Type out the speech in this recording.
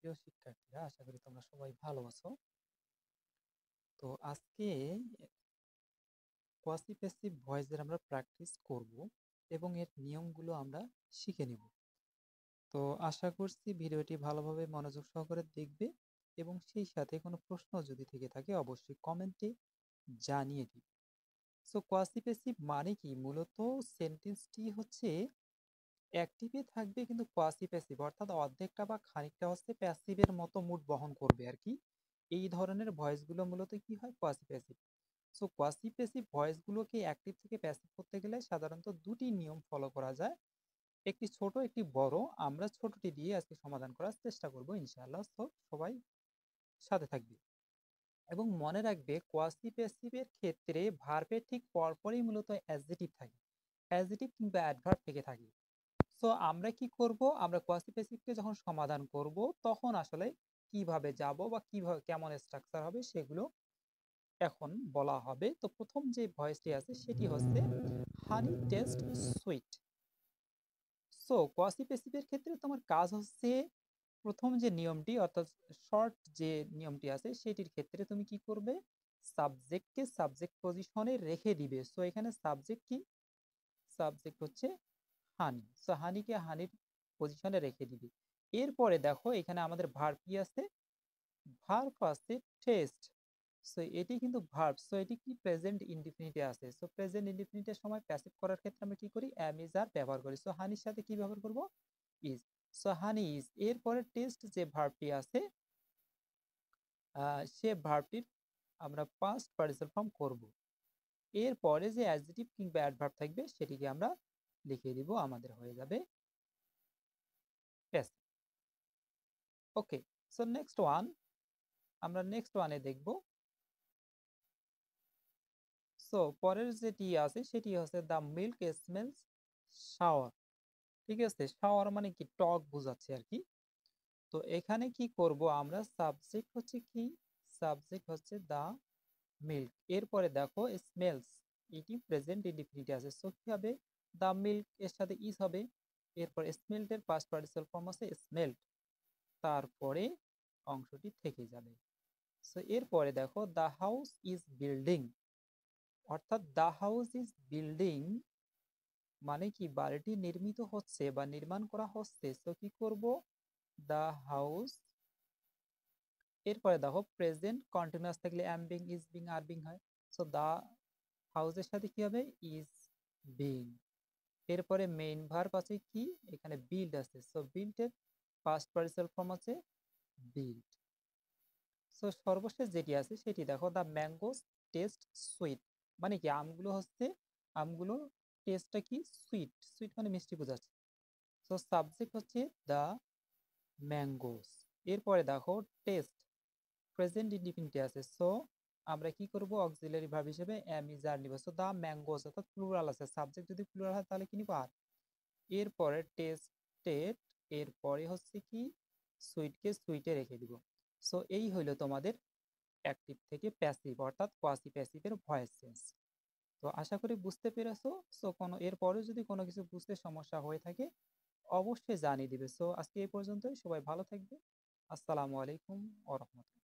প্রিয় শিক্ষার্থীরা, আশা করি তোমরা সবাই ভালো আছো। তো আজকে কোয়াসি প্যাসিভ ভয়েসের আমরা প্র্যাকটিস করব এবং এর নিয়মগুলো আমরা শিখে নেব। তো আশা করছি ভিডিওটি ভালোভাবে মনোযোগ সহকারে দেখবে এবং সেই সাথে কোনো প্রশ্ন যদি থেকে থাকে অবশ্যই কমেন্টে জানিয়ে দিবে। সো কোয়াসি প্যাসিভ মানে কি? মূলত সেন্টেন্সটি হচ্ছে অ্যাক্টিভে থাকবে কিন্তু কোয়াসি প্যাসিভ, অর্থাৎ অর্ধেকটা বা খানিকটা হচ্ছে প্যাসিভের মতো মুড বহন করবে আর কি। এই ধরনের ভয়েসগুলো মূলত কি হয়? Quasi passive. So quasi passive ভয়েসগুলোকে অ্যাক্টিভ থেকে প্যাসিভ করতে গেলে সাধারণত দুটি নিয়ম ফলো করা যায়, একটি ছোট একটি বড়। আমরা ছোটটি দিয়ে আজকে সমাধান করার চেষ্টা করব ইনশাআল্লাহ। তো সবাই সাথে থাকবে এবং মনে রাখবে কোয়াসি প্যাসিভের ক্ষেত্রে ভার্বের ঠিক পরপরই মূলত অ্যাডজেটিভ থাকে, অ্যাডজেটিভ কিংবা অ্যাডভার্ব থেকে থাকে। সো আমরা কি করব? আমরা কোয়াসি প্যাসিভকে যখন সমাধান করব তখন আসলে কিভাবে যাব বা কিভাবে কেমন স্ট্রাকচার হবে সেগুলো এখন বলা হবে। তো প্রথম যে ভয়েসটি আছে সেটি হচ্ছে honey taste sweet. So quasi প্যাসিভের ক্ষেত্রে তোমার কাজ হচ্ছে প্রথম যে নিয়মটি, অর্থাৎ শর্ট যে নিয়মটি আছে সেটির ক্ষেত্রে তুমি কি করবে? সাবজেক্টকে সাবজেক্ট পজিশনে রেখে দিবে। সো এখানে সাবজেক্ট কি? সাবজেক্ট হচ্ছে হানি। সো হানিকে হানির পজিশনে রেখে দিবি। এরপরে দেখো এখানে আমাদের ভার্ব কি আছে? ভার্ব আছে টেস্ট। সো এটি কিন্তু ভার্ব, সো এটি কি? প্রেজেন্ট ইনডিফিনিটে আছে। সো প্রেজেন্ট ইনডিফিনিটের সময় প্যাসিভ করার ক্ষেত্রে আমরা কি করি? অ্যাম ইজ আর ব্যবহার করি। সো হানির সাথে কি ব্যবহার করব? ইজ। So honey is. এরপরে টেস্ট যে ভার্বটি আছে সে ভার্বটির আমরা পাস্ট পার্টিসিপাল ফর্ম করব। এরপরে যে অ্যাডজেক্টিভ কিংবা অ্যাডভার্ব থাকবে সেটিকে আমরা লিখে দিব, আমাদের হয়ে যাবে প্যাসিভ। ওকে, সো নেক্সট ওয়ান, আমরা নেক্সট ওয়ানে দেখব। সো পরের যেটি আছে সেটি হচ্ছে দ্য মিল্ক স্মেলস শাওয়ার। ঠিক আছে, শাওয়ার মানে কি? টক বোঝাচ্ছে আর কি। তো এখানে কি করব আমরা? সাবজেক্ট হচ্ছে কি? সাবজেক্ট হচ্ছে দ্য মিল্ক। এরপরে দেখো স্মেলস, এটি প্রেজেন্ট ইনডিফিনিটে আছে। সো কি হবে? দ্য মিল্ক এর সাথে ইজ হবে। এরপর স্মেল্টের পাস্ট পার্টিসিপাল ফর্ম আছে স্মেল্ট, তারপরে অংশটি থেকে যাবে। সো এরপরে দেখো দ্য হাউস ইজ বিল্ডিং, অর্থাৎ দ্য হাউস ইজ বিল্ডিং মানে কি? বাড়িটি নির্মিত হচ্ছে বা নির্মাণ করা হচ্ছে। সো কি করব? The house. এরপরে দেখো প্রেজেন্ট কন্টিনিউয়াস থাকলে অ্যাম being, is being, are being হয়। সো দ্য হাউসের সাথে কি হবে? Is being. এরপরে মেইন ভার্ব আছে কি? এখানে বিল্ড আছে। সো বিল্ডের পাস্ট পার্টিসিপাল ফর্ম আছে বিল্ড। সো সর্বশেষ যেটি আছে সেটি দেখো দ্য ম্যাঙ্গোস টেস্ট সুইট, মানে কি? আমগুলো হচ্ছে, আমগুলো টেস্টটা কি? সুইট। সুইট মানে মিষ্টি বোঝাচ্ছে। সো সাবজেক্ট হচ্ছে দ্য ম্যাঙ্গোস। এরপরে দেখো টেস্ট প্রেজেন্ট ইনডিফিনিটে আছে। সো আমরা কি করব? অক্সিলারি ভার্ব হিসেবে এম ইজ আর নিব। সো দ্য ম্যাঙ্গোস, অর্থাৎ প্লুরাল আছে। সাবজেক্ট যদি প্লুরাল হয় তাহলে কি নিব? আর। এরপরে টেস্টেড, এরপরে হচ্ছে কি? সুইটকে সুইটে রেখে দিব। সো এই হইলো তোমাদের অ্যাক্টিভ থেকে প্যাসিভ অর্থাৎ কোয়াসি প্যাসিভের ভয়েস চেঞ্জ। তো আশা করি বুঝতে পেরেছো। সো কোনো এরপরে যদি কোনো কিছু বুঝতে সমস্যা হয়ে থাকে অবশ্যই জানিয়ে দিবে। সো আজকে এই পর্যন্তই, সবাই ভালো থাকবে। আসসালামু আলাইকুম ওয়া রাহমাতুল্লাহ।